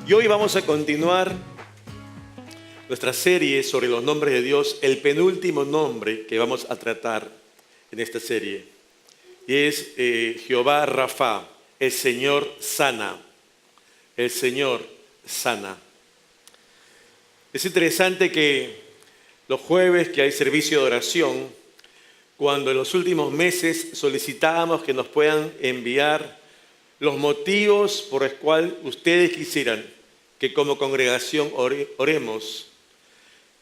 Y hoy vamos a continuar nuestra serie sobre los nombres de Dios, el penúltimo nombre que vamos a tratar en esta serie. Y es Jehová Rafa, el Señor sana. El Señor sana. Es interesante que los jueves que hay servicio de oración, cuando en los últimos meses solicitábamos que nos puedan enviar los motivos por los cuales ustedes quisieran que como congregación oremos,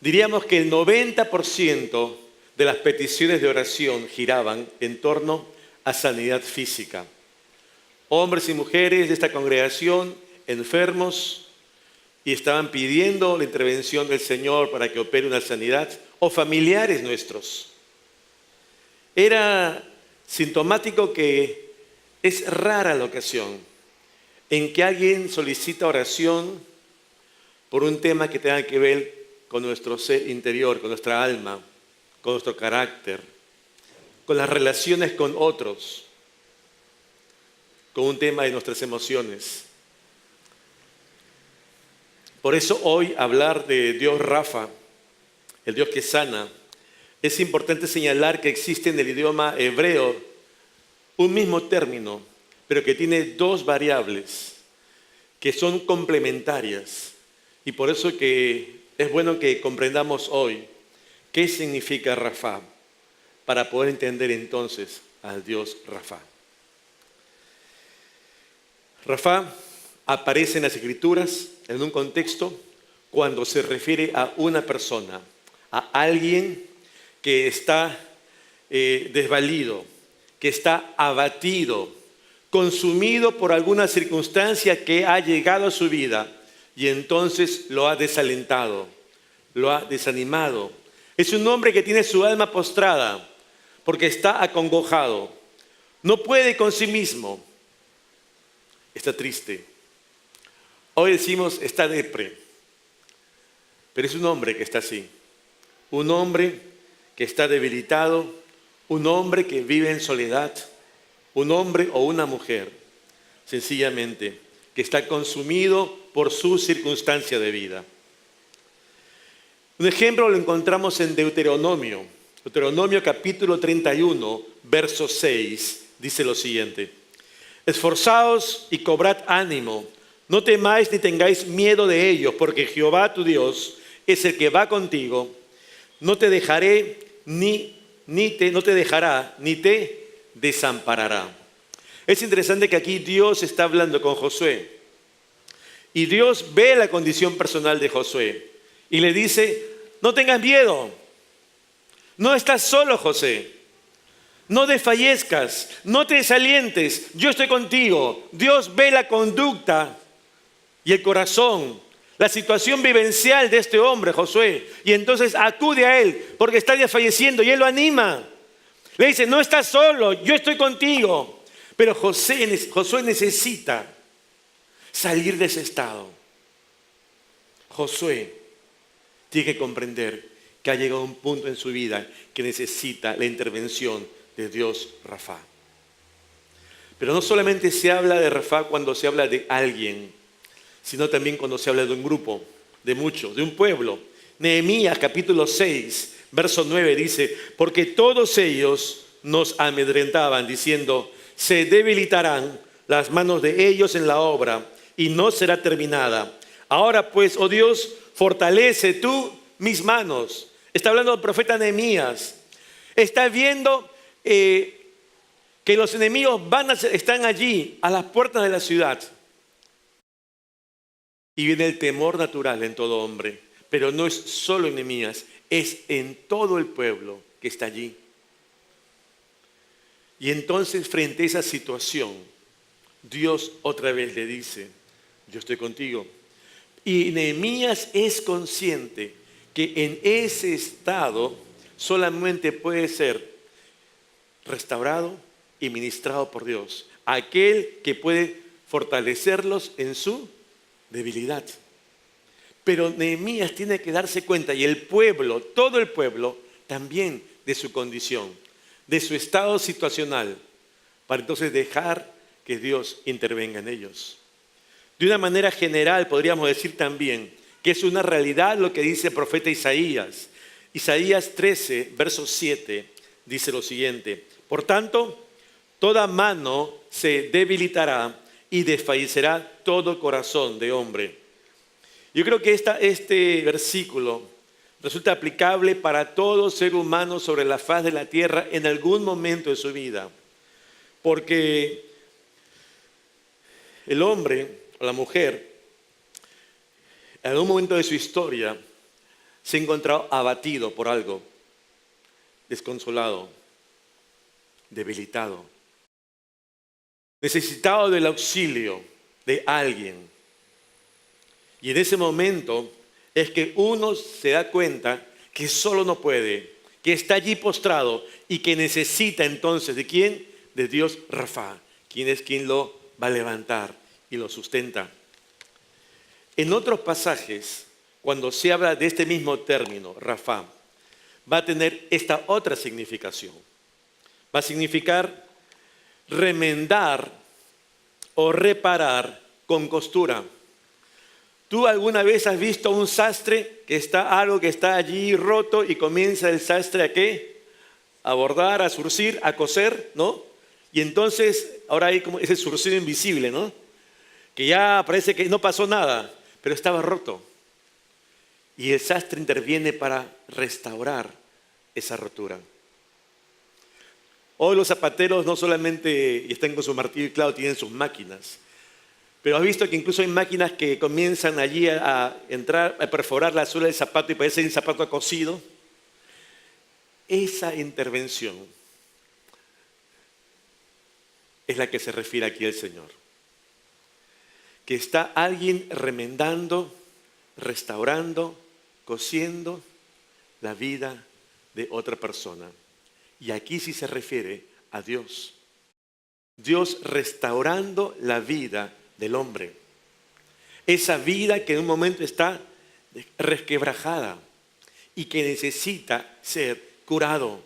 diríamos que el 90% de las peticiones de oración giraban en torno a sanidad física. Hombres y mujeres de esta congregación enfermos y estaban pidiendo la intervención del Señor para que opere una sanidad, o familiares nuestros. Era sintomático que es rara la ocasión en que alguien solicita oración por un tema que tenga que ver con nuestro ser interior, con nuestra alma, con nuestro carácter, con las relaciones con otros, con un tema de nuestras emociones. Por eso hoy hablar de Dios Rafa, el Dios que sana, es importante señalar que existe en el idioma hebreo un mismo término, pero que tiene dos variables que son complementarias. Y por eso que es bueno que comprendamos hoy qué significa Rafa, para poder entender entonces al Dios Rafa. Rafa aparece en las Escrituras en un contexto cuando se refiere a una persona, a alguien que está desvalido, que está abatido, consumido por alguna circunstancia que ha llegado a su vida y entonces lo ha desalentado, lo ha desanimado. Es un hombre que tiene su alma postrada porque está acongojado, no puede con sí mismo, está triste. Hoy decimos está depre, pero es un hombre que está así, un hombre que está debilitado, un hombre que vive en soledad, un hombre o una mujer, sencillamente, que está consumido por su circunstancia de vida. Un ejemplo lo encontramos en Deuteronomio. Deuteronomio capítulo 31, verso 6, dice lo siguiente: esforzaos y cobrad ánimo, no temáis ni tengáis miedo de ellos, porque Jehová tu Dios es el que va contigo, no te dejará ni te desamparará. Es interesante que aquí Dios está hablando con Josué y Dios ve la condición personal de Josué y le dice: no tengas miedo, no estás solo, José, no desfallezcas, no te desalientes, yo estoy contigo. Dios ve la conducta y el corazón, la situación vivencial de este hombre, Josué, y entonces acude a él porque está desfalleciendo y él lo anima. Le dice: no estás solo, yo estoy contigo. Pero Josué necesita salir de ese estado. Josué tiene que comprender que ha llegado a un punto en su vida que necesita la intervención de Dios Rafa. Pero no solamente se habla de Rafa cuando se habla de alguien, sino también cuando se habla de un grupo, de muchos, de un pueblo. Nehemías capítulo 6, verso 9 dice: porque todos ellos nos amedrentaban diciendo: se debilitarán las manos de ellos en la obra y no será terminada. Ahora pues, oh Dios, fortalece tú mis manos. Está hablando el profeta Nehemías. Está viendo que los enemigos están allí a las puertas de la ciudad. Y viene el temor natural en todo hombre. Pero no es solo en Nehemías, es en todo el pueblo que está allí. Y entonces, frente a esa situación, Dios otra vez le dice: yo estoy contigo. Y Nehemías es consciente que en ese estado solamente puede ser restaurado y ministrado por Dios, aquel que puede fortalecerlos en su debilidad. Pero Nehemías tiene que darse cuenta, y el pueblo, todo el pueblo, también de su condición, de su estado situacional, para entonces dejar que Dios intervenga en ellos. De una manera general podríamos decir también que es una realidad lo que dice el profeta Isaías. Isaías 13, verso 7, dice lo siguiente: por tanto, toda mano se debilitará y desfallecerá todo corazón de hombre. Yo creo que este versículo resulta aplicable para todo ser humano sobre la faz de la tierra en algún momento de su vida. Porque el hombre o la mujer, en algún momento de su historia, se ha encontrado abatido por algo, desconsolado, debilitado, necesitado del auxilio de alguien. Y en ese momento es que uno se da cuenta que solo no puede, que está allí postrado y que necesita entonces ¿de quién? De Dios Rafa, quien es quien lo va a levantar y lo sustenta. En otros pasajes, cuando se habla de este mismo término, Rafa, va a tener esta otra significación. Va a significar remendar o reparar con costura. ¿Tú alguna vez has visto un sastre algo que está allí roto y comienza el sastre a qué? A bordar, a zurcir, a coser, ¿no? Y entonces ahora hay como ese zurcido invisible, ¿no? Que ya parece que no pasó nada, pero estaba roto. Y el sastre interviene para restaurar esa rotura. Hoy los zapateros no solamente están con su martillo y clavo, tienen sus máquinas. Pero has visto que incluso hay máquinas que comienzan allí a entrar, a perforar la suela del zapato y parece un zapato cosido. Esa intervención es la que se refiere aquí el Señor. Que está alguien remendando, restaurando, cosiendo la vida de otra persona. Y aquí sí se refiere a Dios. Dios restaurando la vida del hombre. Esa vida que en un momento está resquebrajada y que necesita ser curado.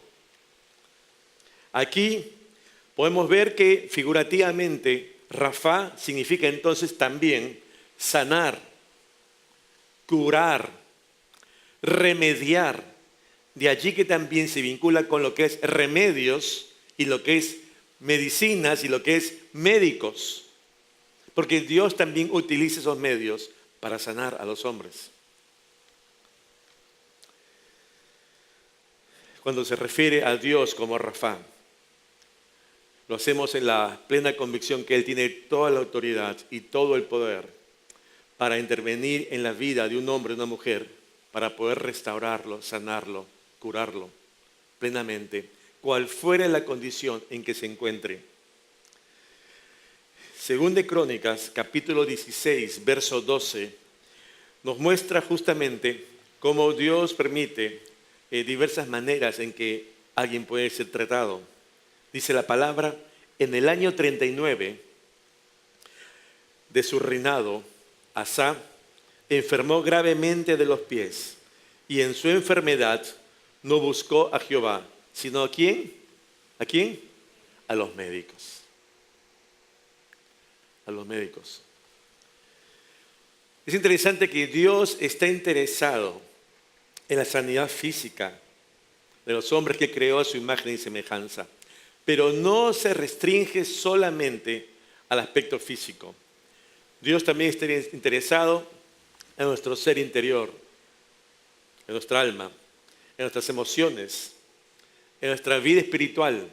Aquí podemos ver que figurativamente Rafa significa entonces también sanar, curar, remediar. De allí que también se vincula con lo que es remedios y lo que es medicinas y lo que es médicos. Porque Dios también utiliza esos medios para sanar a los hombres. Cuando se refiere a Dios como Rafa, lo hacemos en la plena convicción que Él tiene toda la autoridad y todo el poder para intervenir en la vida de un hombre o una mujer, para poder restaurarlo, sanarlo, curarlo plenamente, cual fuera la condición en que se encuentre. Según de Crónicas, capítulo 16, verso 12, nos muestra justamente cómo Dios permite diversas maneras en que alguien puede ser tratado. Dice la palabra: en el año 39 de su reinado, Asa enfermó gravemente de los pies y en su enfermedad no buscó a Jehová, sino ¿a quién? ¿A quién? A los médicos. A los médicos. Es interesante que Dios está interesado en la sanidad física de los hombres que creó a su imagen y semejanza, pero no se restringe solamente al aspecto físico. Dios también está interesado en nuestro ser interior, en nuestra alma, en nuestras emociones, en nuestra vida espiritual.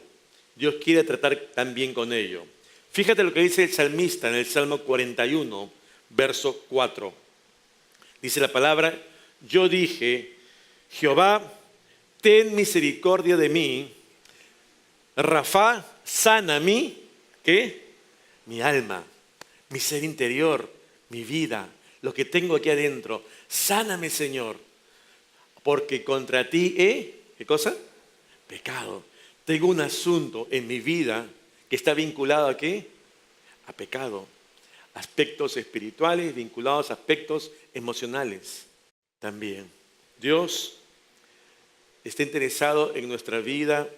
Dios quiere tratar también con ello. Fíjate lo que dice el salmista en el Salmo 41, verso 4. Dice la palabra: yo dije, Jehová, ten misericordia de mí. Rafa, sana mí, ¿qué? Mi alma, mi ser interior, mi vida, lo que tengo aquí adentro. Sáname, Señor, porque contra ti he, ¿qué cosa? Pecado. Tengo un asunto en mi vida que está vinculado ¿a qué? A pecado. Aspectos espirituales vinculados a aspectos emocionales también. Dios está interesado en nuestra vida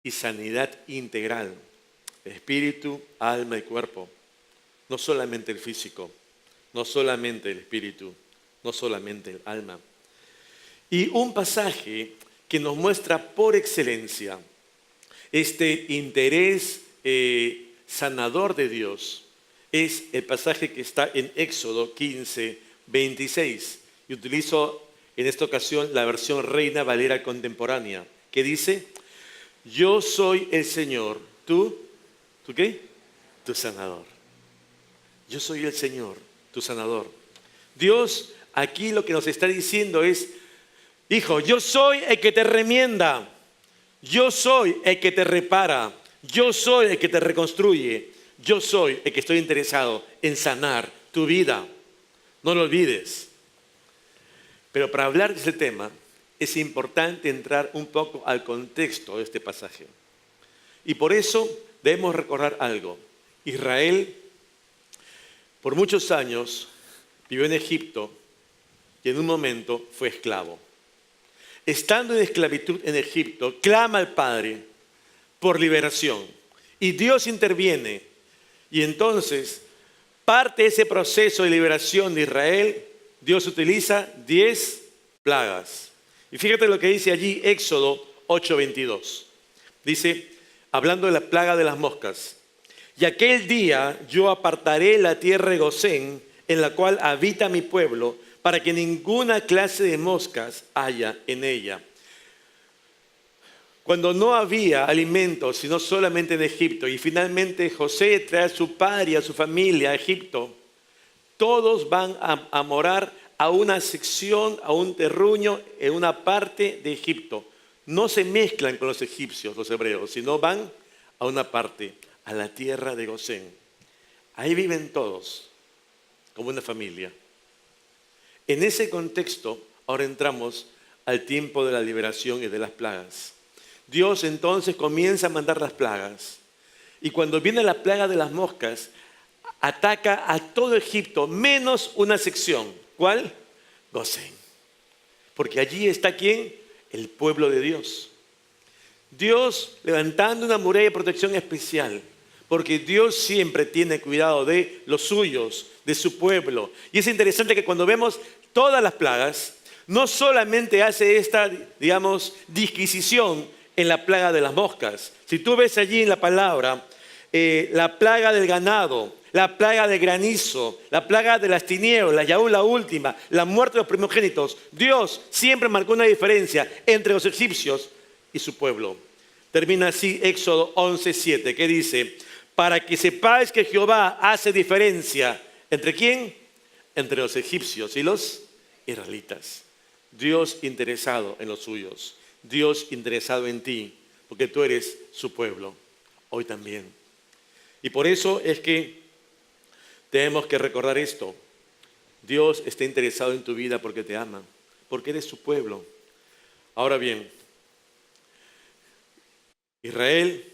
y sanidad integral, espíritu, alma y cuerpo, no solamente el físico. no solamente el espíritu, no solamente el alma. Y un pasaje que nos muestra por excelencia este interés sanador de Dios es el pasaje que está en Éxodo 15, 26. Y utilizo en esta ocasión la versión Reina Valera contemporánea, que dice: yo soy el Señor, ¿tú qué? Tu sanador. Yo soy el Señor, tu sanador. Dios aquí lo que nos está diciendo es: hijo, yo soy el que te remienda, yo soy el que te repara, yo soy el que te reconstruye, yo soy el que estoy interesado en sanar tu vida. No lo olvides. Pero para hablar de ese tema es importante entrar un poco al contexto de este pasaje. Y por eso debemos recordar algo. Israel por muchos años vivió en Egipto y en un momento fue esclavo. Estando en esclavitud en Egipto, clama al Padre por liberación. Y Dios interviene. Y entonces, parte de ese proceso de liberación de Israel, Dios utiliza 10 plagas. Y fíjate lo que dice allí Éxodo 8:22. Dice, hablando de la plaga de las moscas: y aquel día yo apartaré la tierra de Gosén, en la cual habita mi pueblo, para que ninguna clase de moscas haya en ella. Cuando no había alimentos, sino solamente en Egipto, y finalmente José trae a su padre y a su familia a Egipto, todos van a morar a una sección, a un terruño, en una parte de Egipto. No se mezclan con los egipcios, los hebreos, sino van a una parte, a la tierra de Gosén. Ahí viven todos, como una familia. En ese contexto, ahora entramos al tiempo de la liberación y de las plagas. Dios entonces comienza a mandar las plagas. Y cuando viene la plaga de las moscas, ataca a todo Egipto, menos una sección. ¿Cuál? Gosén. Porque allí está ¿quién? El pueblo de Dios. Dios levantando una muralla de protección especial. Porque Dios siempre tiene cuidado de los suyos, de su pueblo. Y es interesante que cuando vemos todas las plagas, no solamente hace esta, disquisición en la plaga de las moscas. Si tú ves allí en la palabra, la plaga del ganado, la plaga del granizo, la plaga de las tinieblas y aún la última, la muerte de los primogénitos, Dios siempre marcó una diferencia entre los egipcios y su pueblo. Termina así Éxodo 11:7, que dice: para que sepáis que Jehová hace diferencia. ¿Entre quién? Entre los egipcios y los israelitas. Dios interesado en los suyos. Dios interesado en ti, porque tú eres su pueblo, hoy también. Y por eso es que tenemos que recordar esto. Dios está interesado en tu vida porque te ama, porque eres su pueblo. Ahora bien, Israel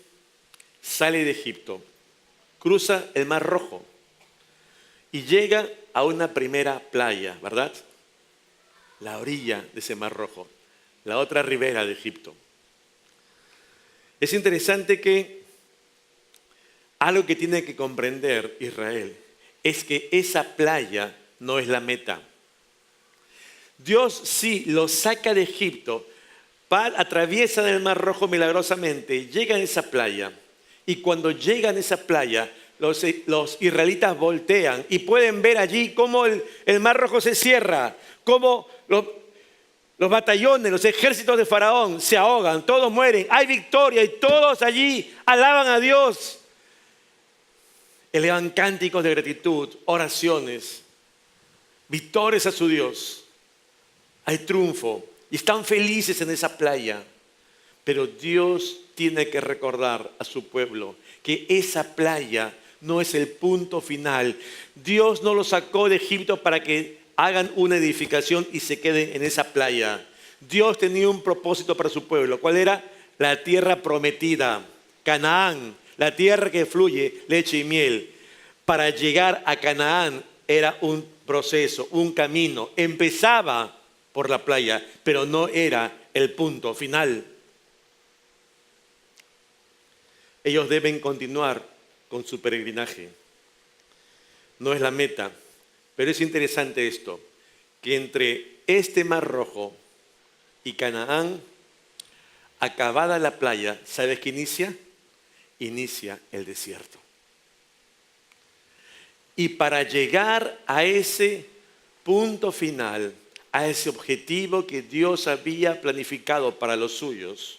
sale de Egipto, cruza el Mar Rojo y llega a una primera playa, ¿verdad? La orilla de ese Mar Rojo, la otra ribera de Egipto. Es interesante que algo que tiene que comprender Israel es que esa playa no es la meta. Dios sí lo saca de Egipto, atraviesan el Mar Rojo milagrosamente, llegan a esa playa y cuando llegan a esa playa los israelitas voltean y pueden ver allí cómo el Mar Rojo se cierra, cómo los batallones, los ejércitos de Faraón se ahogan, todos mueren, hay victoria y todos allí alaban a Dios. Elevan cánticos de gratitud, oraciones, victorias a su Dios. Hay triunfo y están felices en esa playa. Pero Dios tiene que recordar a su pueblo que esa playa no es el punto final. Dios no los sacó de Egipto para que hagan una edificación y se queden en esa playa. Dios tenía un propósito para su pueblo. ¿Cuál era? La tierra prometida, Canaán, la tierra que fluye leche y miel. Para llegar a Canaán era un proceso, un camino. Empezaba por la playa, pero no era el punto final. Ellos deben continuar con su peregrinaje. No es la meta, Pero es interesante esto, que entre este Mar Rojo y Canaán, acabada la playa, ¿sabes qué inicia? Inicia el desierto. Y para llegar a ese punto final, a ese objetivo que Dios había planificado para los suyos,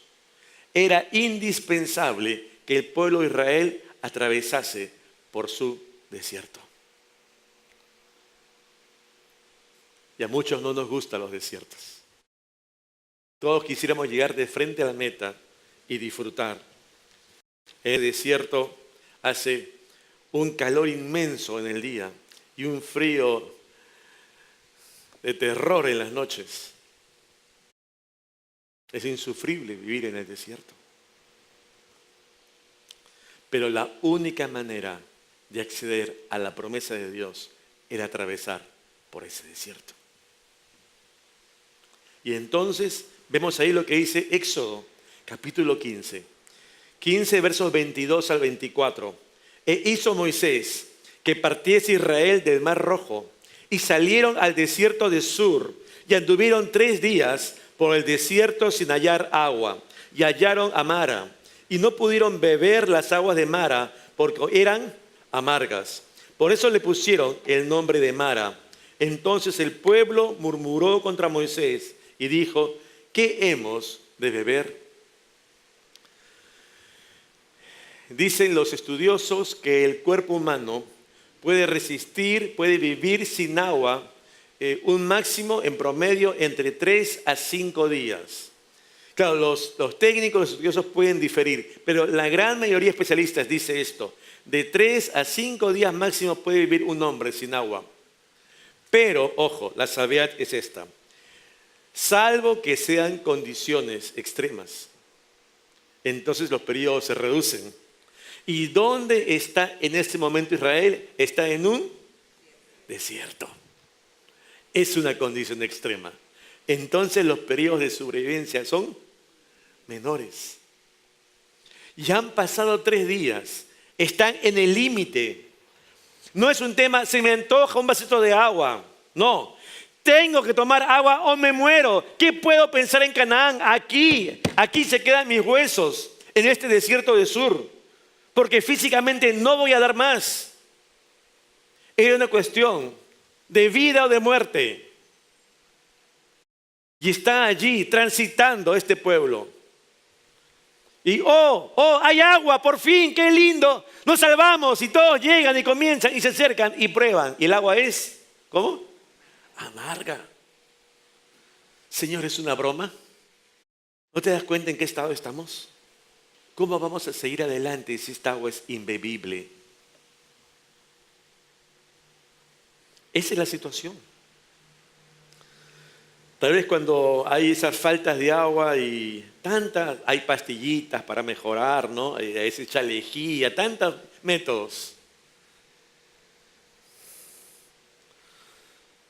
era indispensable que el pueblo de Israel atravesase por su desierto. Y a muchos no nos gustan los desiertos. Todos quisiéramos llegar de frente a la meta y disfrutar. El desierto hace un calor inmenso en el día y un frío de terror en las noches. Es insufrible vivir en el desierto. Pero la única manera de acceder a la promesa de Dios era atravesar por ese desierto. Y entonces vemos ahí lo que dice Éxodo, capítulo 15. 15 versos 22 al 24. E hizo Moisés que partiese Israel del Mar Rojo y salieron al desierto de Sur y anduvieron 3 días por el desierto sin hallar agua y hallaron a Mara y no pudieron beber las aguas de Mara porque eran amargas. Por eso le pusieron el nombre de Mara. Entonces el pueblo murmuró contra Moisés y dijo: ¿qué hemos de beber? Dicen los estudiosos que el cuerpo humano puede resistir, puede vivir sin agua un máximo en promedio entre 3 a 5 días. Claro, los técnicos, los estudiosos pueden diferir, pero la gran mayoría de especialistas dice esto: de 3 a 5 días máximo puede vivir un hombre sin agua. Pero, ojo, la salvedad es esta: salvo que sean condiciones extremas, entonces los periodos se reducen. ¿Y dónde está en este momento Israel? Está en un desierto. Es una condición extrema. Entonces los periodos de sobrevivencia son menores. Ya han pasado 3 días. Están en el límite. No es un tema, se me antoja un vasito de agua. No. Tengo que tomar agua o me muero. ¿Qué puedo pensar en Canaán? Aquí se quedan mis huesos, en este desierto de Sur. Porque físicamente no voy a dar más. Era una cuestión de vida o de muerte. Y está allí transitando este pueblo. Y hay agua, por fin, qué lindo. Nos salvamos y todos llegan y comienzan y se acercan y prueban. Y el agua es, ¿cómo? Amarga. Señor, ¿es una broma? ¿No te das cuenta en qué estado estamos? ¿Cómo vamos a seguir adelante si esta agua es imbebible? Esa es la situación. Tal vez cuando hay esas faltas de agua y hay pastillitas para mejorar, ¿no? Ese chalejía, tantos métodos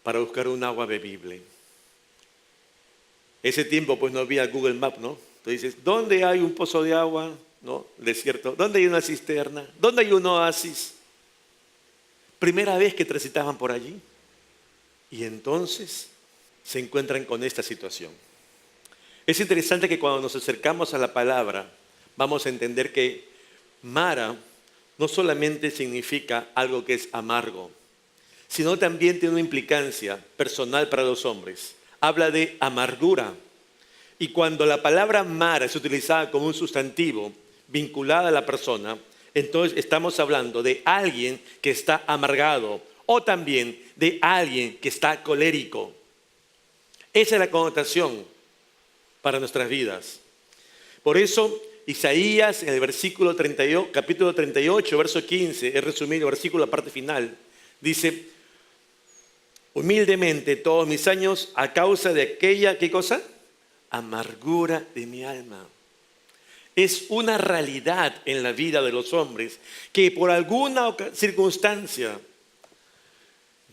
para buscar un agua bebible. Ese tiempo pues no había Google Maps, ¿no? Tú dices, ¿dónde hay un pozo de agua? ¿No? Desierto. ¿Dónde hay una cisterna? ¿Dónde hay un oasis? Primera vez que transitaban por allí. Y entonces se encuentran con esta situación. Es interesante que cuando nos acercamos a la palabra, vamos a entender que Mara no solamente significa algo que es amargo, sino también tiene una implicancia personal para los hombres. Habla de amargura. Y cuando la palabra Mara es utilizada como un sustantivo vinculada a la persona, entonces estamos hablando de alguien que está amargado o también de alguien que está colérico. Esa es la connotación para nuestras vidas. Por eso Isaías en el versículo 38, capítulo 38, verso 15, es resumido el versículo, la parte final, dice: humildemente todos mis años a causa de aquella, ¿qué cosa? Amargura de mi alma. Es una realidad en la vida de los hombres que por alguna circunstancia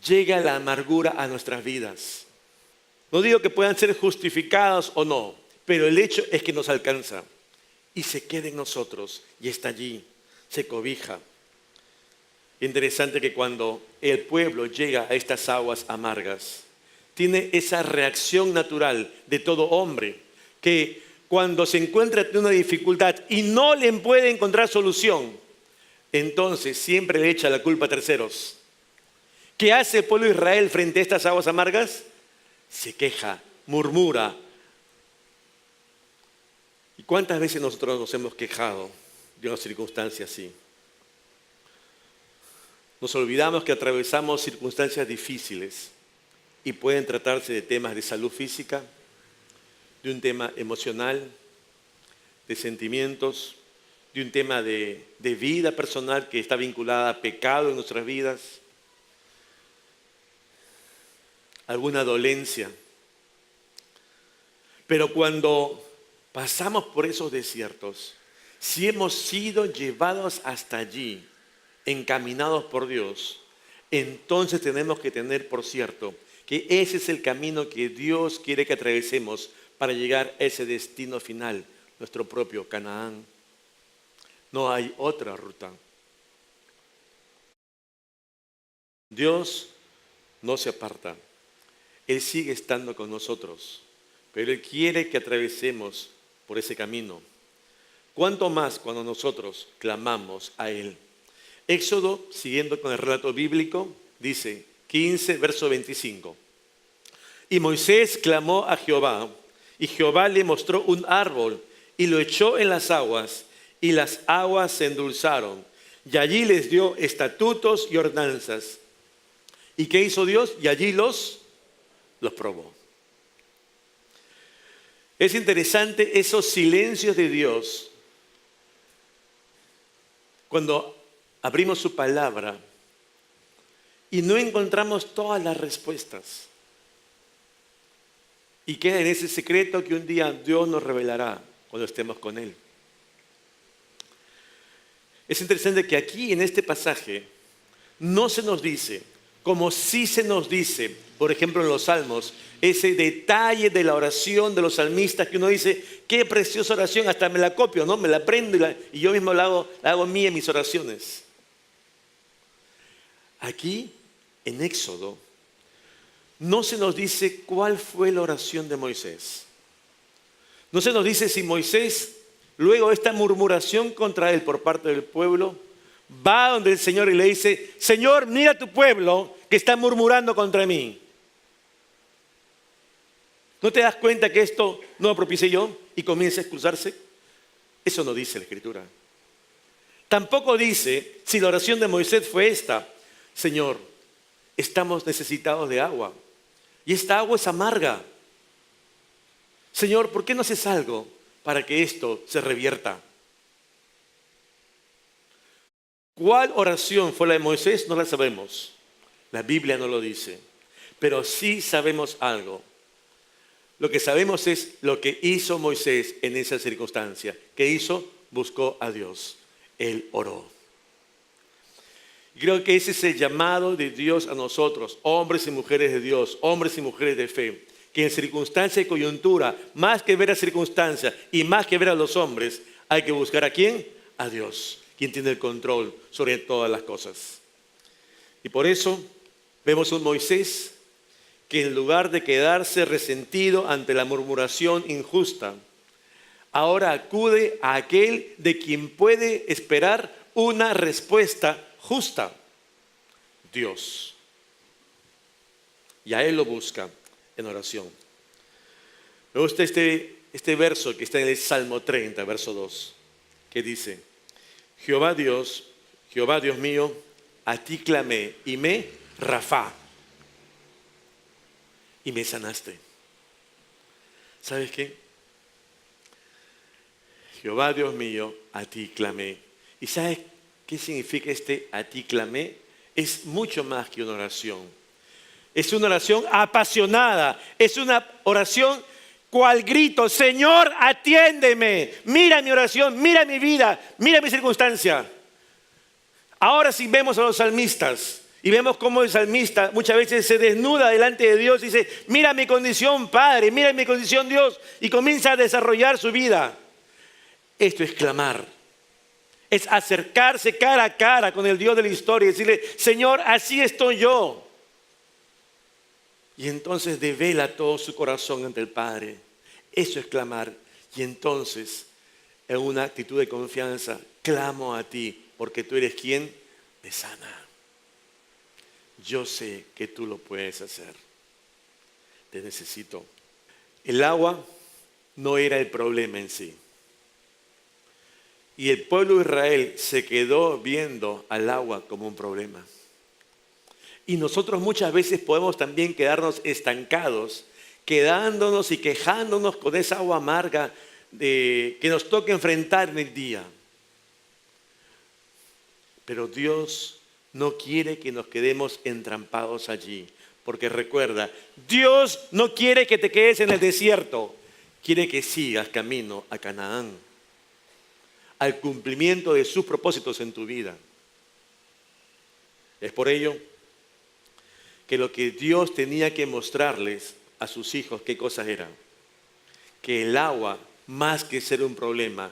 llega la amargura a nuestras vidas. No digo que puedan ser justificadas o no, pero el hecho es que nos alcanza y se queda en nosotros y está allí, se cobija. Interesante que cuando el pueblo llega a estas aguas amargas, tiene esa reacción natural de todo hombre, que cuando se encuentra en una dificultad y no le puede encontrar solución, entonces siempre le echa la culpa a terceros. ¿Qué hace el pueblo de Israel frente a estas aguas amargas? Se queja, murmura. ¿Y cuántas veces nosotros nos hemos quejado de una circunstancia así? Nos olvidamos que atravesamos circunstancias difíciles y pueden tratarse de temas de salud física, de un tema emocional, de sentimientos, de un tema de vida personal que está vinculada a pecado en nuestras vidas, alguna dolencia. Pero cuando pasamos por esos desiertos, si hemos sido llevados hasta allí, encaminados por Dios, entonces tenemos que tener por cierto que ese es el camino que Dios quiere que atravesemos para llegar a ese destino final, nuestro propio Canaán. No hay otra ruta. Dios no se aparta. Él sigue estando con nosotros, pero Él quiere que atravesemos por ese camino. ¿Cuánto más cuando nosotros clamamos a Él? Éxodo, siguiendo con el relato bíblico, dice 15, verso 25. Y Moisés clamó a Jehová, y Jehová le mostró un árbol, y lo echó en las aguas, y las aguas se endulzaron. Y allí les dio estatutos y ordenanzas. ¿Y qué hizo Dios? Y allí los probó. Es interesante esos silencios de Dios. Cuando abrimos su palabra y no encontramos todas las respuestas. Y queda en ese secreto que un día Dios nos revelará cuando estemos con Él. Es interesante que aquí en este pasaje no se nos dice, como sí se nos dice, por ejemplo en los Salmos, ese detalle de la oración de los salmistas que uno dice, qué preciosa oración, hasta me la copio, ¿no? Me la aprendo y yo mismo la hago mía en mis oraciones. Aquí, en Éxodo, no se nos dice cuál fue la oración de Moisés. No se nos dice si Moisés, luego de esta murmuración contra él por parte del pueblo, va donde el Señor y le dice, Señor, mira a tu pueblo que está murmurando contra mí. ¿No te das cuenta que esto no lo propicié yo y comienza a excusarse? Eso no dice la Escritura. Tampoco dice si la oración de Moisés fue esta, Señor, estamos necesitados de agua y esta agua es amarga. Señor, ¿por qué no haces algo para que esto se revierta? ¿Cuál oración fue la de Moisés? No la sabemos. La Biblia no lo dice. Pero sí sabemos algo. Lo que sabemos es lo que hizo Moisés en esa circunstancia. ¿Qué hizo? Buscó a Dios. Él oró. Creo que ese es el llamado de Dios a nosotros, hombres y mujeres de Dios, hombres y mujeres de fe, que en circunstancia y coyuntura, más que ver a circunstancia y más que ver a los hombres, hay que buscar ¿a quién? A Dios, quien tiene el control sobre todas las cosas. Y por eso vemos un Moisés que en lugar de quedarse resentido ante la murmuración injusta, ahora acude a aquel de quien puede esperar una respuesta justa, Dios. Y a Él lo busca en oración. Me gusta este verso que está en el Salmo 30, verso 2, que dice, Jehová Dios mío, a ti clamé y me Rafá, y me sanaste. ¿Sabes qué? Jehová Dios mío, a ti clamé. ¿Y sabes qué significa este a ti clamé? Es mucho más que una oración. Es una oración apasionada. Es una oración cual grito, Señor, atiéndeme. Mira mi oración, mira mi vida, mira mi circunstancia. Ahora sí vemos a los salmistas y vemos cómo el salmista muchas veces se desnuda delante de Dios y dice, mira mi condición, Padre, mira mi condición, Dios, y comienza a desarrollar su vida. Esto es clamar. Es acercarse cara a cara con el Dios de la historia y decirle, Señor, así estoy yo. Y entonces devela todo su corazón ante el Padre. Eso es clamar. Y entonces, en una actitud de confianza, clamo a ti, porque tú eres quien me sana. Yo sé que tú lo puedes hacer. Te necesito. El agua no era el problema en sí. Y el pueblo de Israel se quedó viendo al agua como un problema. Y nosotros muchas veces podemos también quedarnos estancados, quedándonos y quejándonos con esa agua amarga que nos toca enfrentar en el día. Pero Dios no quiere que nos quedemos entrampados allí. Porque recuerda, Dios no quiere que te quedes en el desierto. Quiere que sigas camino a Canaán, al cumplimiento de sus propósitos en tu vida. Es por ello que lo que Dios tenía que mostrarles a sus hijos, ¿qué cosas eran? Que el agua, más que ser un problema,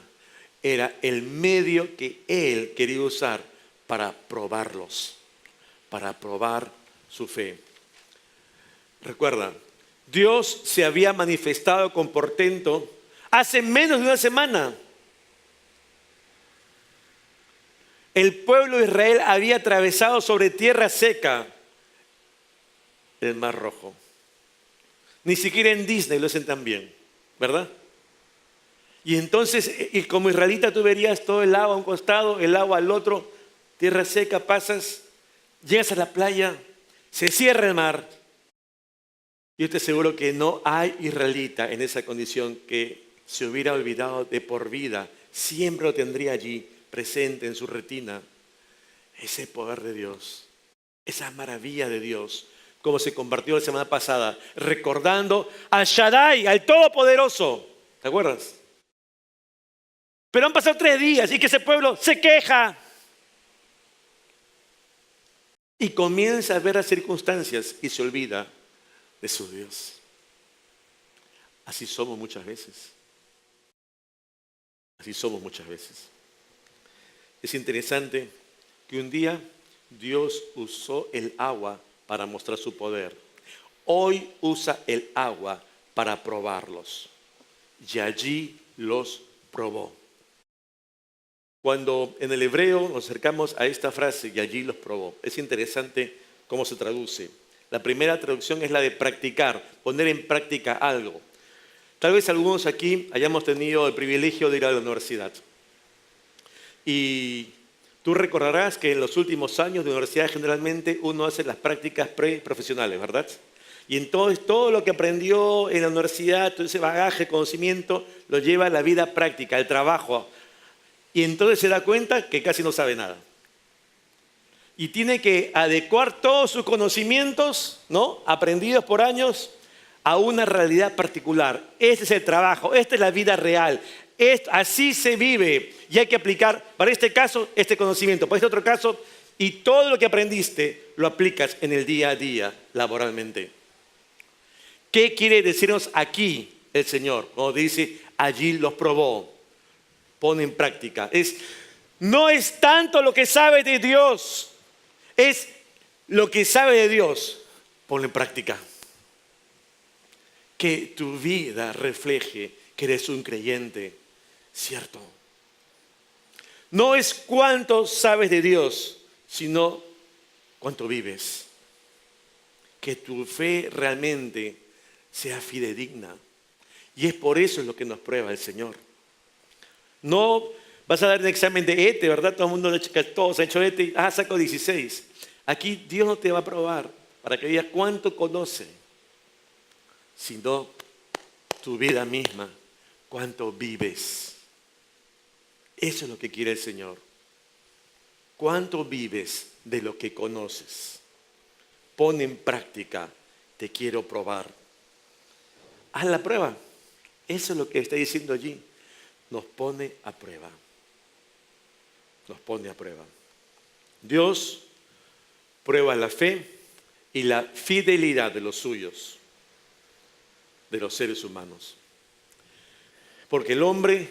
era el medio que Él quería usar para probarlos, para probar su fe. Recuerda, Dios se había manifestado con portento hace menos de una semana. El pueblo de Israel había atravesado sobre tierra seca el Mar Rojo. Ni siquiera en Disney lo hacen tan bien, ¿verdad? Y entonces, y como israelita tú verías todo el agua a un costado, el agua al otro, tierra seca, pasas, llegas a la playa, se cierra el mar. Yo te aseguro que no hay israelita en esa condición que se hubiera olvidado de por vida. Siempre lo tendría allí presente en su retina. Ese poder de Dios, esa maravilla de Dios, como se compartió la semana pasada, recordando al Shaddai, al Todopoderoso. ¿Te acuerdas? Pero han pasado 3 días y que ese pueblo se queja. Y comienza a ver las circunstancias y se olvida de su Dios. Así somos muchas veces. Así somos muchas veces. Es interesante que un día Dios usó el agua para mostrar su poder. Hoy usa el agua para probarlos. Y allí los probó. Cuando en el hebreo nos acercamos a esta frase, y allí los probó, es interesante cómo se traduce. La primera traducción es la de practicar, poner en práctica algo. Tal vez algunos aquí hayamos tenido el privilegio de ir a la universidad. Y tú recordarás que en los últimos años de universidad generalmente uno hace las prácticas preprofesionales, ¿verdad? Y entonces todo lo que aprendió en la universidad, todo ese bagaje, conocimiento, lo lleva a la vida práctica, al trabajo. Y entonces se da cuenta que casi no sabe nada. Y tiene que adecuar todos sus conocimientos, ¿no?, aprendidos por años, a una realidad particular. Este es el trabajo, esta es la vida real. Así se vive y hay que aplicar, para este caso, este conocimiento, para este otro caso, y todo lo que aprendiste lo aplicas en el día a día, laboralmente. ¿Qué quiere decirnos aquí el Señor? Cuando dice, allí los probó, pone en práctica. No es tanto lo que sabe de Dios, es lo que sabe de Dios, ponlo en práctica. Que tu vida refleje que eres un creyente, ¿cierto? No es cuánto sabes de Dios, sino cuánto vives. Que tu fe realmente sea fidedigna. Y es por eso lo que nos prueba el Señor. No vas a dar un examen de ETE, ¿verdad? Todo el mundo, todos han hecho ETE, saco 16. Aquí Dios no te va a probar para que digas cuánto conoce, sino tu vida misma, cuánto vives. Eso es lo que quiere el Señor. ¿Cuánto vives de lo que conoces? Pon en práctica, te quiero probar. Haz la prueba. Eso es lo que está diciendo allí. Nos pone a prueba. Nos pone a prueba. Dios prueba la fe y la fidelidad de los suyos, de los seres humanos. Porque el hombre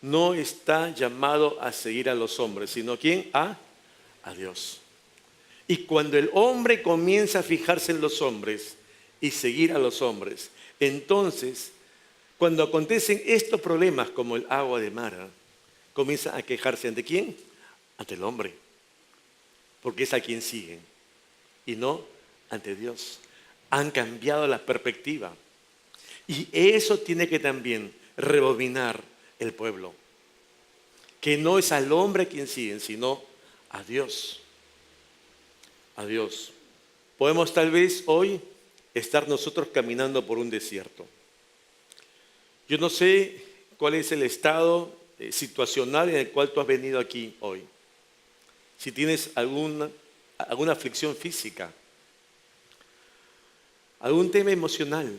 no está llamado a seguir a los hombres, sino ¿quién? A Dios. Y cuando el hombre comienza a fijarse en los hombres y seguir a los hombres, entonces, cuando acontecen estos problemas como el agua de Mara, comienza a quejarse ¿ante quién? Ante el hombre, porque es a quien siguen y no ante Dios. Han cambiado la perspectiva. Y eso tiene que también rebobinar el pueblo. Que no es al hombre a quien siguen, sino a Dios. A Dios. Podemos tal vez hoy estar nosotros caminando por un desierto. Yo no sé cuál es el estado situacional en el cual tú has venido aquí hoy. Si tienes alguna aflicción física, algún tema emocional,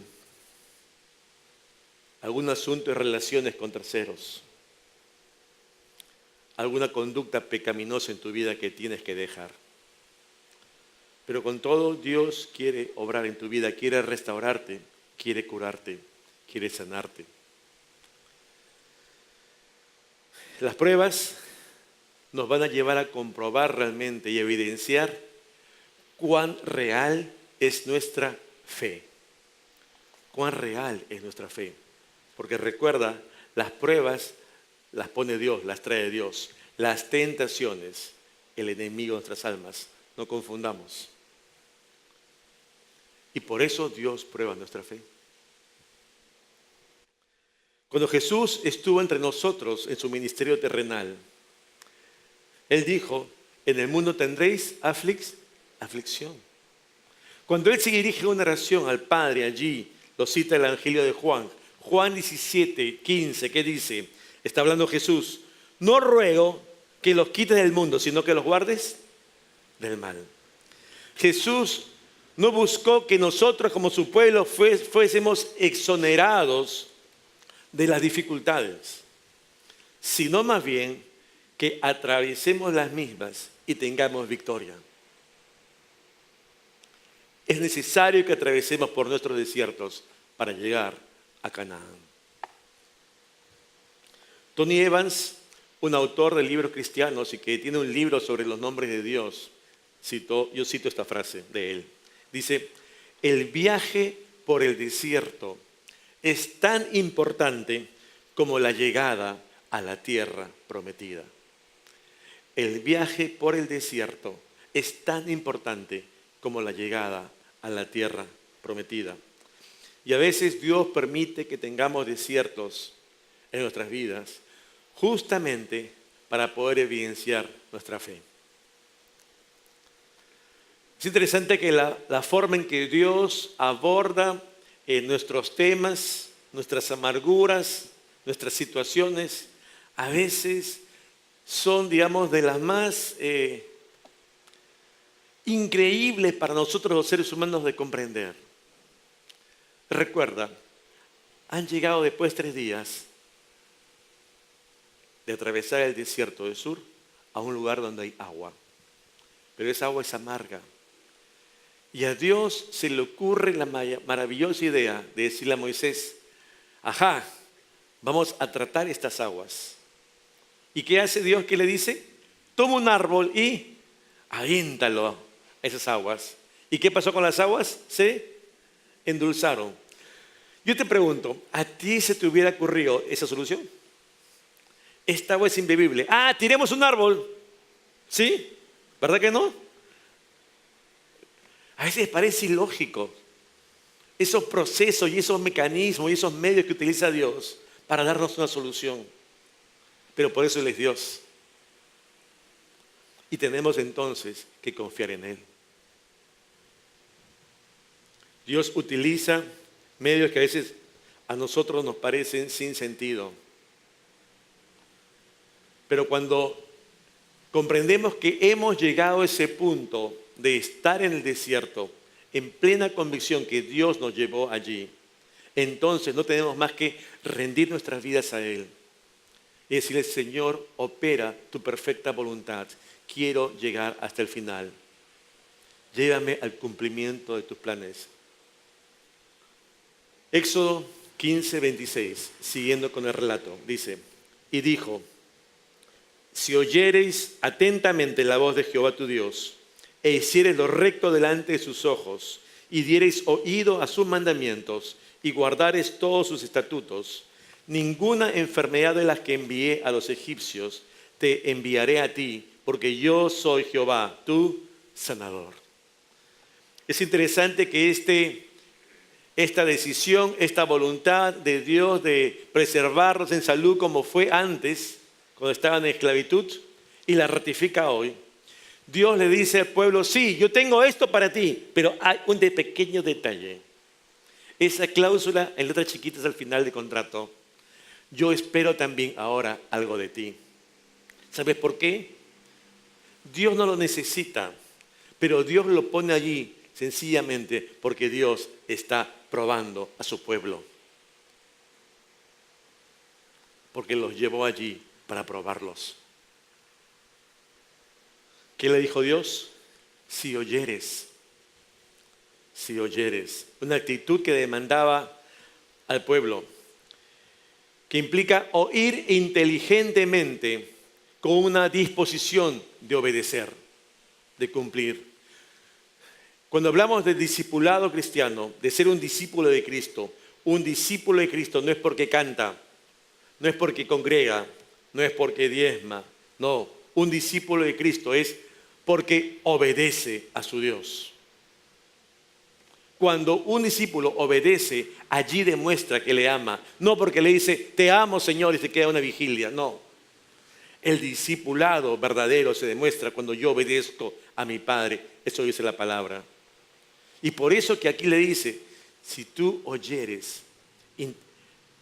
algún asunto de relaciones con terceros, alguna conducta pecaminosa en tu vida que tienes que dejar. Pero con todo, Dios quiere obrar en tu vida, quiere restaurarte, quiere curarte, quiere sanarte. Las pruebas nos van a llevar a comprobar realmente y evidenciar cuán real es nuestra fe. Cuán real es nuestra fe. Porque recuerda, las pruebas las pone Dios, las trae Dios. Las tentaciones, el enemigo de nuestras almas. No confundamos. Y por eso Dios prueba nuestra fe. Cuando Jesús estuvo entre nosotros en su ministerio terrenal, Él dijo, en el mundo tendréis aflicción. Cuando Él se dirige una oración al Padre allí, lo cita el Evangelio de Juan. Juan 17, 15, ¿qué dice? Está hablando Jesús. No ruego que los quites del mundo, sino que los guardes del mal. Jesús no buscó que nosotros como su pueblo fuésemos exonerados de las dificultades, sino más bien que atravesemos las mismas y tengamos victoria. Es necesario que atravesemos por nuestros desiertos para llegar a Canaán. Tony Evans, un autor de libros cristianos y que tiene un libro sobre los nombres de Dios, yo cito esta frase de él. Dice, el viaje por el desierto es tan importante como la llegada a la tierra prometida. El viaje por el desierto es tan importante como la llegada a la tierra prometida. Y a veces Dios permite que tengamos desiertos en nuestras vidas justamente para poder evidenciar nuestra fe. Es interesante que la forma en que Dios aborda nuestros temas, nuestras amarguras, nuestras situaciones, a veces son, digamos, de las más increíbles para nosotros los seres humanos de comprender. Recuerda, han llegado después de 3 días de atravesar el desierto del sur a un lugar donde hay agua. Pero esa agua es amarga. Y a Dios se le ocurre la maravillosa idea de decirle a Moisés, ajá, vamos a tratar estas aguas. ¿Y qué hace Dios? ¿Qué le dice? Toma un árbol y avíntalo a esas aguas. ¿Y qué pasó con las aguas? Se endulzaron. Yo te pregunto, ¿a ti se te hubiera ocurrido esa solución? Esta agua es imbebible. Ah, tiremos un árbol. ¿Sí? ¿Verdad que no? A veces parece ilógico esos procesos y esos mecanismos y esos medios que utiliza Dios para darnos una solución. Pero por eso Él es Dios. Y tenemos entonces que confiar en Él. Dios utiliza medios que a veces a nosotros nos parecen sin sentido. Pero cuando comprendemos que hemos llegado a ese punto de estar en el desierto, en plena convicción que Dios nos llevó allí, entonces no tenemos más que rendir nuestras vidas a Él y decirle, Señor, opera tu perfecta voluntad. Quiero llegar hasta el final. Llévame al cumplimiento de tus planes. Éxodo 15, 26, siguiendo con el relato, dice, y dijo: si oyereis atentamente la voz de Jehová tu Dios, e hiciereis lo recto delante de sus ojos, y diereis oído a sus mandamientos, y guardareis todos sus estatutos, ninguna enfermedad de las que envié a los egipcios te enviaré a ti, porque yo soy Jehová, tu sanador. Es interesante que esta decisión, esta voluntad de Dios de preservarlos en salud como fue antes, cuando estaban en esclavitud, y la ratifica hoy. Dios le dice al pueblo: sí, yo tengo esto para ti, pero hay un pequeño detalle. Esa cláusula en letras chiquitas al final del contrato: yo espero también ahora algo de ti. ¿Sabes por qué? Dios no lo necesita, pero Dios lo pone allí sencillamente porque Dios está probando a su pueblo. Porque los llevó allí para probarlos. ¿Qué le dijo Dios? Si oyeres. Una actitud que demandaba al pueblo, que implica oír inteligentemente con una disposición de obedecer, de cumplir. Cuando hablamos de discipulado cristiano, de ser un discípulo de Cristo no es porque canta, no es porque congrega, no es porque diezma, no. Un discípulo de Cristo es porque obedece a su Dios. Cuando un discípulo obedece, allí demuestra que le ama. No porque le dice: te amo, Señor, y se queda una vigilia. No. El discipulado verdadero se demuestra cuando yo obedezco a mi Padre. Eso dice la palabra. Y por eso que aquí le dice: si tú oyeres,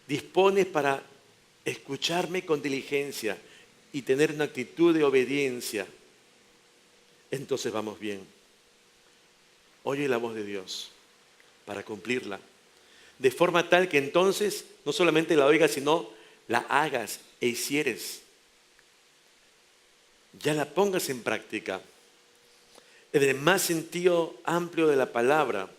dispones para escucharme con diligencia y tener una actitud de obediencia, entonces vamos bien. Oye la voz de Dios para cumplirla, de forma tal que entonces no solamente la oigas, sino la hagas e hicieres. Ya la pongas en práctica. En el más sentido amplio de la palabra,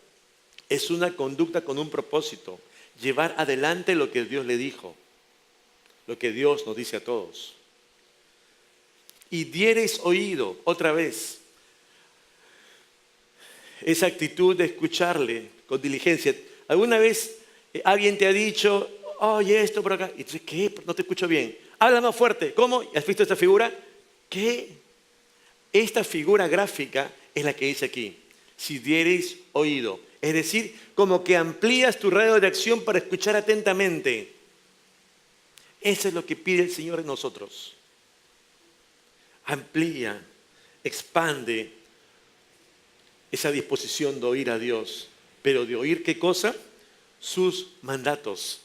es una conducta con un propósito: llevar adelante lo que Dios le dijo, lo que Dios nos dice a todos. Y diereis oído, otra vez, esa actitud de escucharle con diligencia. ¿Alguna vez alguien te ha dicho: oye, esto por acá? Y tú dices: ¿qué? No te escucho bien. Habla más fuerte. ¿Cómo? ¿Has visto esta figura? ¿Qué? Esta figura gráfica es la que dice aquí: si diereis oído. Es decir, como que amplías tu radio de acción para escuchar atentamente. Eso es lo que pide el Señor en nosotros. Amplía, expande esa disposición de oír a Dios. Pero de oír, ¿qué cosa? Sus mandatos.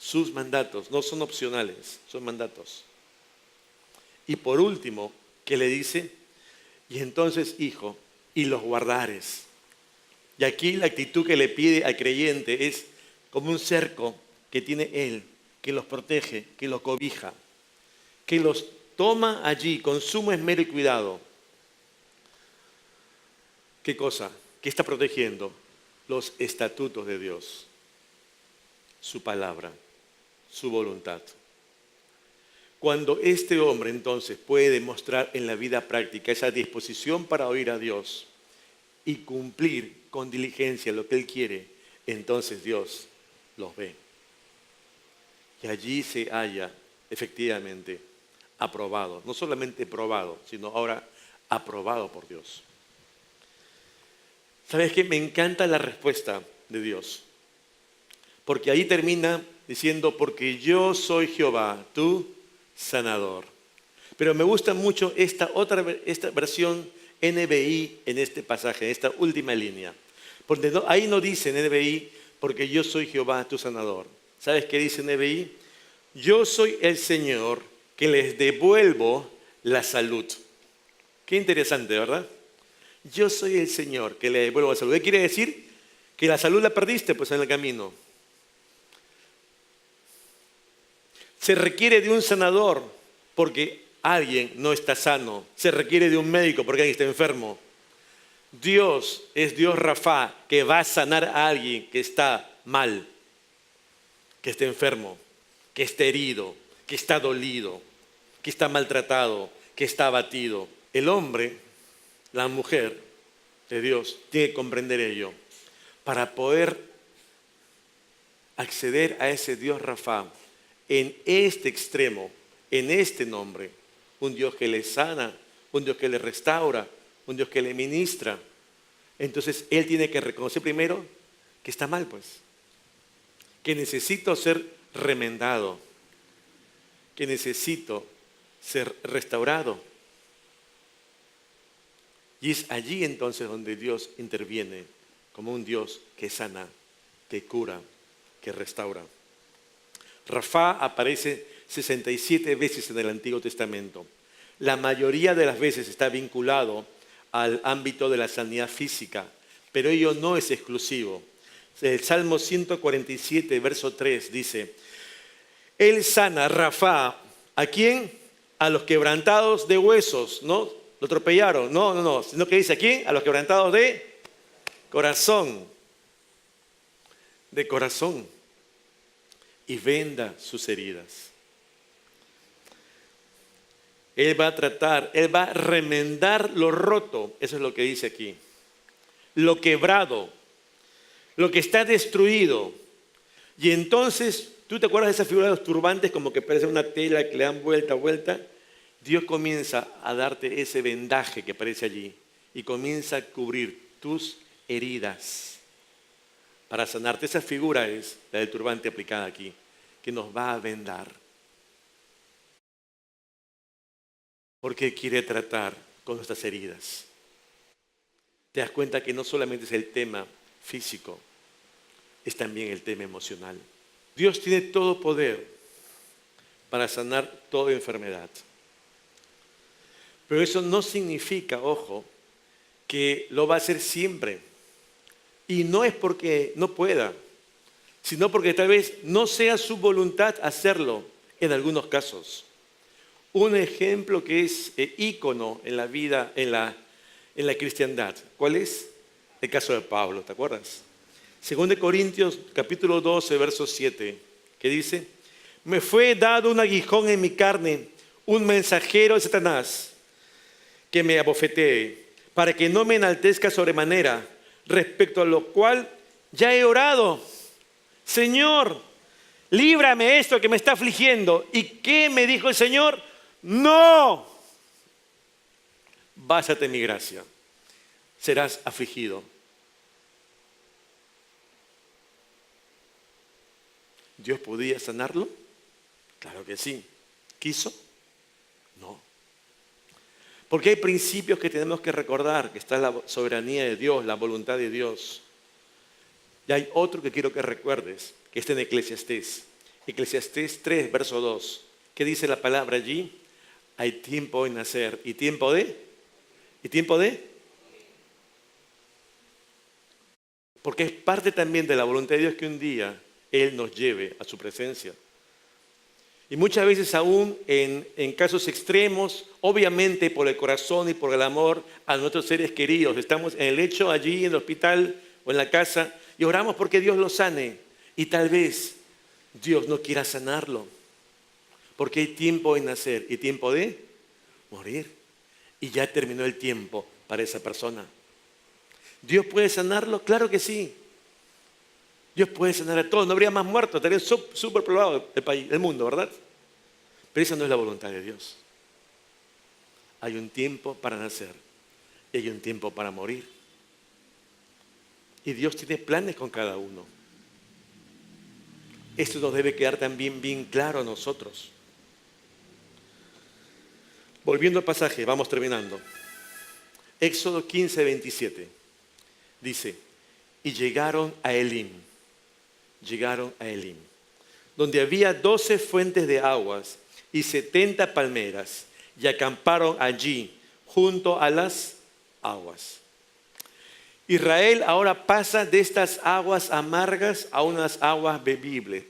Sus mandatos no son opcionales, son mandatos. Y por último, ¿qué le dice? Y entonces, hijo, y los guardares. Y aquí la actitud que le pide al creyente es como un cerco que tiene él, que los protege, que los cobija, que los toma allí con sumo esmero y cuidado. ¿Qué cosa? ¿Qué está protegiendo? Los estatutos de Dios, su palabra, su voluntad. Cuando este hombre entonces puede demostrar en la vida práctica esa disposición para oír a Dios y cumplir con diligencia lo que Él quiere, entonces Dios los ve. Y allí se halla efectivamente aprobado, no solamente probado, sino ahora aprobado por Dios. ¿Sabes qué? Me encanta la respuesta de Dios, porque ahí termina diciendo: porque yo soy Jehová, tu sanador. Pero me gusta mucho esta versión NBI en este pasaje, en esta última línea. Porque ahí no dice NBI: porque yo soy Jehová, tu sanador. ¿Sabes qué dice NBI? Yo soy el Señor que les devuelvo la salud. Qué interesante, ¿verdad? Yo soy el Señor que le devuelvo la salud. ¿Qué quiere decir? Que la salud la perdiste pues en el camino. Se requiere de un sanador porque alguien no está sano. Se requiere de un médico porque alguien está enfermo. Dios es Dios Rafa, que va a sanar a alguien que está mal, que está enfermo. que está herido, que está dolido, que está maltratado, que está abatido. El hombre, la mujer de Dios, tiene que comprender ello para poder acceder a ese Dios Rafa en este extremo, en este nombre. Un Dios que le sana, un Dios que le restaura, un Dios que le ministra. Entonces él tiene que reconocer primero que está mal, pues. Que necesito ser remendado, que necesito ser restaurado. Y es allí entonces donde Dios interviene como un Dios que sana, que cura, que restaura. Rafa aparece 67 veces en el Antiguo Testamento. La mayoría de las veces está vinculado al ámbito de la sanidad física, pero ello no es exclusivo. El Salmo 147, verso 3 dice, Él sana, Rafa, ¿a quién? A los quebrantados de huesos, ¿no? Lo atropellaron, no, sino que dice, ¿a quién? A los quebrantados de corazón, y venda sus heridas. Él va a tratar, Él va a remendar lo roto, eso es lo que dice aquí, lo quebrado, lo que está destruido. Y entonces, ¿tú te acuerdas de esa figura de los turbantes como que parece una tela que le dan vuelta? Dios comienza a darte ese vendaje que aparece allí y comienza a cubrir tus heridas para sanarte. Esa figura es la del turbante aplicada aquí, que nos va a vendar. Porque quiere tratar con nuestras heridas. Te das cuenta que no solamente es el tema físico, es también el tema emocional. Dios tiene todo poder para sanar toda enfermedad. Pero eso no significa, ojo, que lo va a hacer siempre. Y no es porque no pueda, sino porque tal vez no sea su voluntad hacerlo en algunos casos. Un ejemplo que es ícono en la vida, en la cristiandad. ¿Cuál es? El caso de Pablo, ¿te acuerdas? 2 Corintios capítulo 12, verso 7, que dice, me fue dado un aguijón en mi carne, un mensajero de Satanás, que me abofetee, para que no me enaltezca sobremanera, respecto a lo cual ya he orado. Señor, líbrame esto que me está afligiendo. ¿Y qué me dijo el Señor? No, bástate mi gracia, serás afligido. ¿Dios podía sanarlo? Claro que sí. ¿Quiso? No. Porque hay principios que tenemos que recordar, que está la soberanía de Dios, la voluntad de Dios. Y hay otro que quiero que recuerdes, que está en Eclesiastés. Eclesiastés 3, verso 2. ¿Qué dice la palabra allí? Hay tiempo en nacer. ¿Y tiempo de? ¿Y tiempo de? Porque es parte también de la voluntad de Dios que un día Él nos lleve a su presencia. Y muchas veces aún en casos extremos, obviamente por el corazón y por el amor a nuestros seres queridos, estamos en el lecho allí en el hospital o en la casa y oramos porque Dios lo sane. Y tal vez Dios no quiera sanarlo, porque hay tiempo en nacer y tiempo de morir. Y ya terminó el tiempo para esa persona. ¿Dios puede sanarlo? Claro que sí. Dios puede sanar a todos, no habría más muertos, estaría súper poblado el mundo, ¿verdad? Pero esa no es la voluntad de Dios. Hay un tiempo para nacer y hay un tiempo para morir. Y Dios tiene planes con cada uno. Esto nos debe quedar también bien claro a nosotros. Volviendo al pasaje, vamos terminando. Éxodo 15, 27. Dice, y llegaron a Elim, donde había 12 fuentes de aguas y 70 palmeras, y acamparon allí, junto a las aguas. Israel ahora pasa de estas aguas amargas a unas aguas bebibles.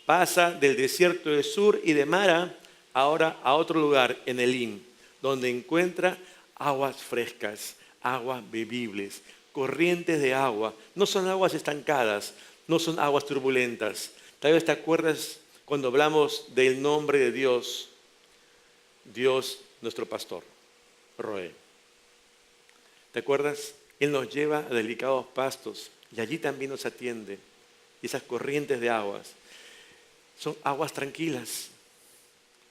Pasa del desierto de Sur y de Mara ahora a otro lugar, en Elim, donde encuentra aguas frescas, aguas bebibles, corrientes de agua. No son aguas estancadas, no son aguas turbulentas. Tal vez te acuerdas cuando hablamos del nombre de Dios, Dios nuestro pastor, Roé. ¿Te acuerdas? Él nos lleva a delicados pastos y allí también nos atiende. Y esas corrientes de aguas son aguas tranquilas,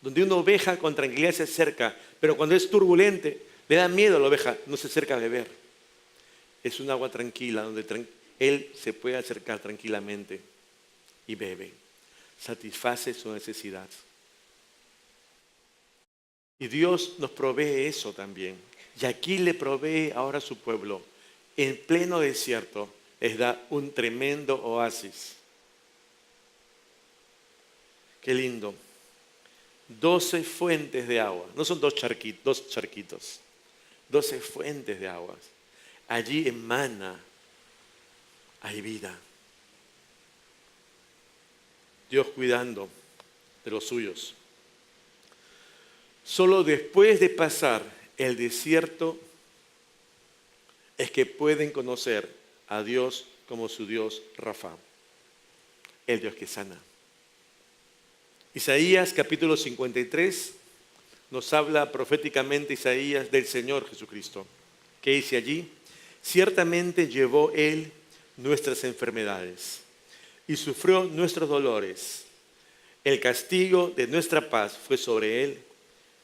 donde una oveja con tranquilidad se acerca, pero cuando es turbulente, le da miedo a la oveja, no se acerca a beber. Es un agua tranquila donde él se puede acercar tranquilamente y bebe, satisface su necesidad. Y Dios nos provee eso también. Y aquí le provee ahora a su pueblo, en pleno desierto, les da un tremendo oasis. Qué lindo. 12 fuentes de agua. No son dos charquitos. 12 fuentes de aguas. Allí emana, hay vida. Dios cuidando de los suyos. Solo después de pasar el desierto es que pueden conocer a Dios como su Dios Rafa, el Dios que sana. Isaías capítulo 53 nos habla proféticamente Isaías del Señor Jesucristo, que dice allí: ciertamente llevó Él nuestras enfermedades y sufrió nuestros dolores. El castigo de nuestra paz fue sobre Él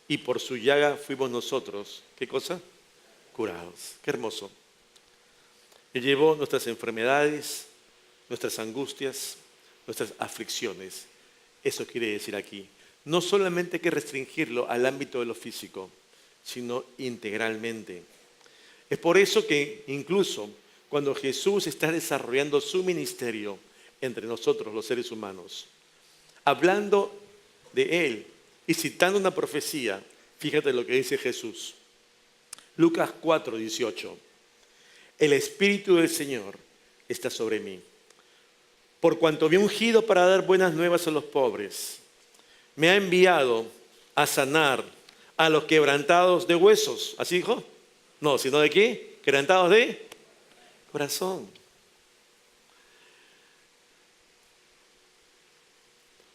y por su llaga fuimos nosotros, ¿qué cosa? Curados. Qué hermoso. Él llevó nuestras enfermedades, nuestras angustias, nuestras aflicciones. Eso quiere decir aquí. No solamente hay que restringirlo al ámbito de lo físico, sino integralmente. Es por eso que incluso cuando Jesús está desarrollando su ministerio entre nosotros, los seres humanos, hablando de Él y citando una profecía, fíjate lo que dice Jesús. Lucas 4:18. El Espíritu del Señor está sobre mí, por cuanto me ha ungido para dar buenas nuevas a los pobres. Me ha enviado a sanar a los quebrantados de huesos. ¿Así dijo? No, sino de qué? Quebrantados de corazón.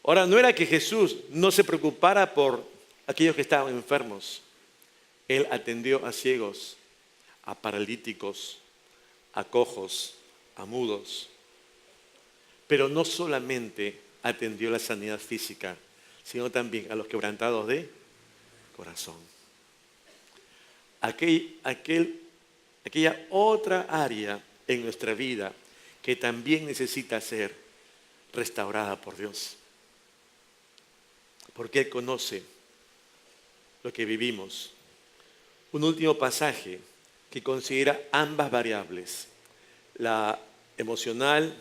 Ahora, no era que Jesús no se preocupara por aquellos que estaban enfermos. Él atendió a ciegos, a paralíticos, a cojos, a mudos. Pero no solamente atendió la sanidad física, sino también a los quebrantados de corazón. Aquella otra área en nuestra vida que también necesita ser restaurada por Dios. Porque Él conoce lo que vivimos. Un último pasaje que considera ambas variables, la emocional,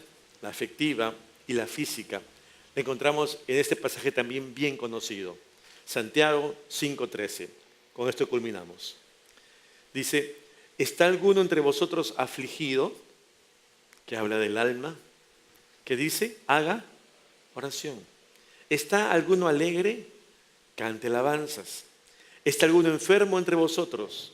la afectiva y la física. La encontramos en este pasaje también bien conocido. Santiago 5:13. Con esto culminamos. Dice: ¿está alguno entre vosotros afligido? Que habla del alma. Que dice: haga oración. ¿Está alguno alegre? Cante alabanzas. ¿Está alguno enfermo entre vosotros?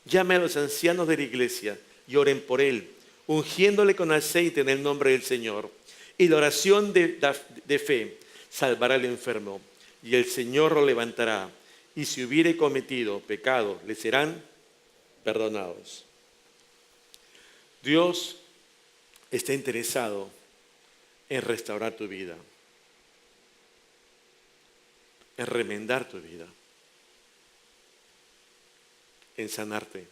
Llame a los ancianos de la iglesia y oren por él, ungiéndole con aceite en el nombre del Señor. Y la oración de fe salvará al enfermo, y el Señor lo levantará. Y si hubiere cometido pecado, le serán perdonados. Dios está interesado en restaurar tu vida, en remendar tu vida, en sanarte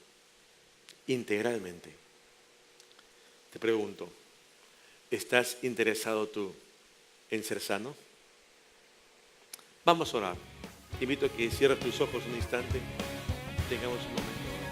integralmente. Te pregunto, ¿estás interesado tú en ser sano? Vamos a orar. Te invito a que cierres tus ojos un instante, tengamos un momento.